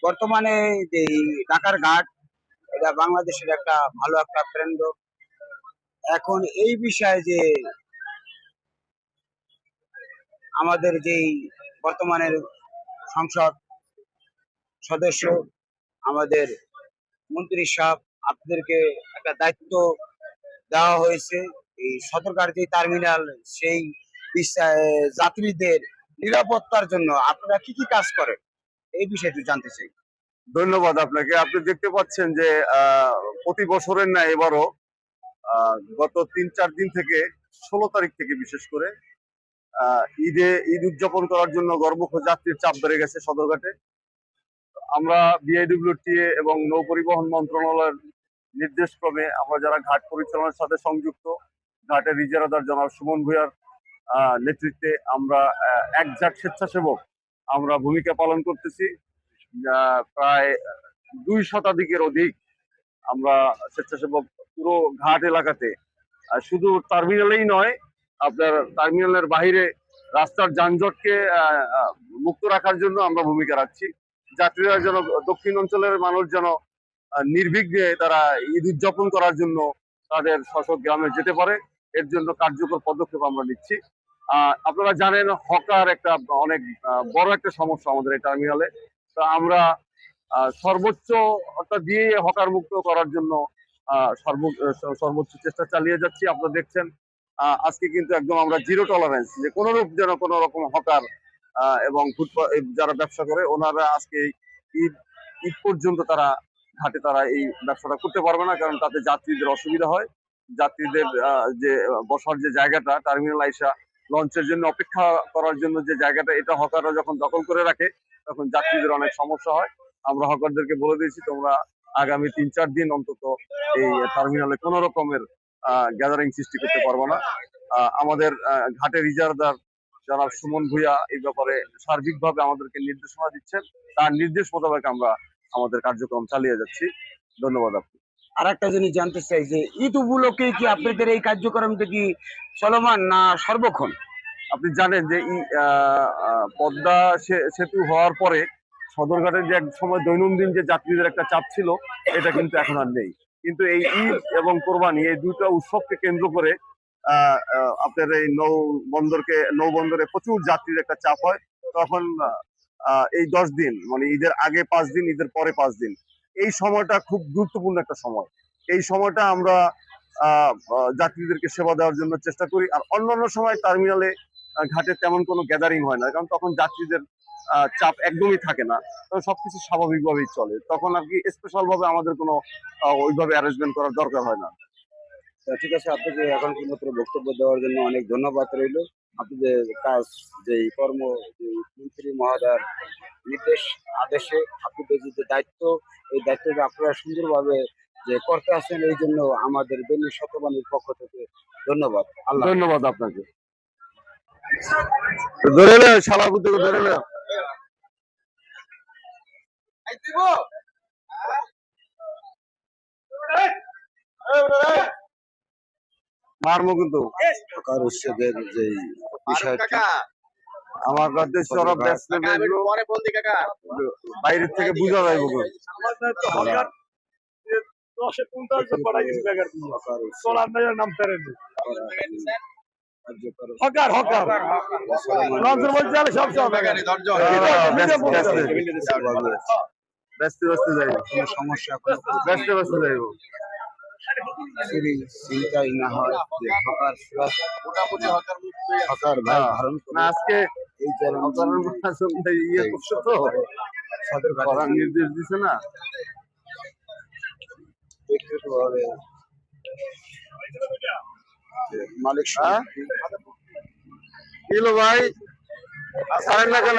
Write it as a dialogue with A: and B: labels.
A: বর্তমানে যে ঢাকার ঘাট, এটা বাংলাদেশের একটা ভালো একটা কেন্দ্র। এখন এই বিষয়ে যে আমাদের যেই বর্তমানের সংসদ সদস্য, আমাদের মন্ত্রী সাহেব, আপনাদেরকে একটা দায়িত্ব দেওয়া হয়েছে। এই সদরঘাট যে টার্মিনাল, সেই যাত্রীদের নিরাপত্তার জন্য আপনারা কি কি কাজ করেন, এই বিষয়টি জানতে চাই।
B: ধন্যবাদ আপনাকে। আপনি দেখতে পাচ্ছেন যে প্রতি বছরের না এবারও গত ৩-৪ দিন থেকে ১৬ তারিখ থেকে বিশেষ করে ঈদ উদযাপন করার জন্য গর্ভখ যাত্রীর চাপ বেড়ে গেছে সদরঘাটে। আমরা বিআইডব্লিউটিএ এবং নৌ পরিবহন মন্ত্রণালয়ের নির্দেশক্রমে আমরা যারা ঘাট পরিচালনার সাথে সংযুক্ত, ঘাটের ইজারাদার জনাব সুমন ভূঁইয়ার নেতৃত্বে আমরা একঝাঁক স্বেচ্ছাসেবক আমরা ভূমিকা পালন করতেছি। প্রায় ২ শতাধিকের অধিক আমরা স্বেচ্ছাসেবক পুরো ঘাট এলাকাতে, শুধু টার্মিনালেই নয়, আপনার টার্মিনালের বাহিরে রাস্তার যানজটকে মুক্ত রাখার জন্য আমরা ভূমিকা রাখছি। যাত্রীরা যেন, দক্ষিণ অঞ্চলের মানুষ যেন নির্বিঘ্নে তারা ঈদ উদযাপন করার জন্য তাদের স্বস্ব গ্রামে যেতে পারে, এর জন্য কার্যকর পদক্ষেপ আমরা নিচ্ছি। আপনারা জানেন হকার একটা অনেক বড় একটা সমস্যা আমাদের এই টার্মিনালে। তো আমরা সর্বোচ্চটা দিয়ে হকার মুক্ত করার জন্য সর্বোচ্চ চেষ্টা চালিয়ে যাচ্ছি। আপনারা দেখছেন আজকে কিন্তু একদম আমরা জিরো টলারেন্স, যে কোনো রূপ যেন কোনো রকম হকার এবং ফুটপাত যারা ব্যবসা করে ওনারা আজকে ঈদ পর্যন্ত তারা ঘাটে তারা এই ব্যবসাটা করতে পারবে না, কারণ তাতে যাত্রীদের অসুবিধা হয়। যাত্রীদের যে বসার যে জায়গাটা, টার্মিনাল আইসা লঞ্চের জন্য অপেক্ষা করার জন্য যে জায়গাটা, এটা হকাররা যখন দখল করে রাখে তখন যাত্রীদের অনেক সমস্যা হয়। আমরা হকারদেরকে বলে দিয়েছি, তোমরা আগামী ৩-৪ দিন অন্তত এই টার্মিনালে কোনো রকমের গ্যাদারিং সৃষ্টি করতে পারবো না। আমাদের ঘাটের ইজারাদার জনাব সুমন ভূঁইয়া এই ব্যাপারে সার্বিকভাবে আমাদেরকে নির্দেশনা দিচ্ছেন, তার নির্দেশ মোতাবেক আমরা আমাদের কার্যক্রম চালিয়ে যাচ্ছি। ধন্যবাদ। আপনি
A: আর একটা জিনিস জানতে চাই যে ঈদ উপলক্ষে কি আপনাদের এই কার্যক্রমটা কি চলমান না সর্বক্ষণ?
B: আপনি জানেন যে পদ্মা সেতু হওয়ার পরে সদরঘাটের যে এক সময় দৈনন্দিন যে যাত্রীদের একটা চাপ ছিল, এটা কিন্তু এখন আর নেই। কিন্তু এই ঈদ এবং কোরবানি, এই দুটো উৎসবকে কেন্দ্র করে আপনার এই নৌবন্দরে প্রচুর যাত্রীর একটা চাপ হয়। তখন এই 10 দিন, মানে ঈদের আগে 5 দিন, ঈদের পরে 5 দিন, এই সময়টা খুব গুরুত্বপূর্ণ একটা সময়। এই সময়টা আমরা যাত্রীদেরকে সেবা দেওয়ার জন্য চেষ্টা করি। আর অন্যান্য সময় টার্মিনালে ঘাটে তেমন কোনো গ্যাদারিং হয় না, কারণ তখন যাত্রীদের চাপ একদমই থাকে না, তখন সবকিছু স্বাভাবিকভাবেই চলে। তখন আর কি স্পেশাল ভাবে আমাদের কোনো ওইভাবে অ্যারেঞ্জমেন্ট করার দরকার হয় না।
A: ঠিক আছে, আপনাকে এখন পর্যন্ত বক্তব্য দেওয়ার জন্য অনেক ধন্যবাদ রইল। আপনাদের কাজ, যে কর্ম, যে মন্ত্রী মহোদয়ের নির্দেশ আদেশে আপনাদের যে দায়িত্ব, এই দায়িত্বটা আপনারা সুন্দরভাবে যে করতে আসেন, এই জন্য আমাদের দৈনিক শতবাণীর পক্ষ থেকে ধন্যবাদ।
B: ধন্যবাদ আপনাকে। ধরে নে শালা বুদ্ধি ধরে নে। মারমো কিন্তু
A: সরকার উৎসবের যে বিষয়টি,
B: আমার কাছে সরব ব্যস্ত বাইরে থেকে বুঝা যাইব। হকার হকার লঞ্চের মধ্যে যাবে সব সব ব্যস্ত ব্যস্ত যাইব,
A: কোনো সমস্যা
B: ব্যস্ত ব্যস্ত যাইব।
A: চিন্তাই না হয় যে হকার ভাই ধারণ
B: না, আজকে
A: এই
B: ইয়ে করছে তো,
A: সদরঘাট
B: নির্দেশ দিছে না
A: ব্যক্তিগতভাবে মালিক
B: কিলো ভাই, সারেন না কেন?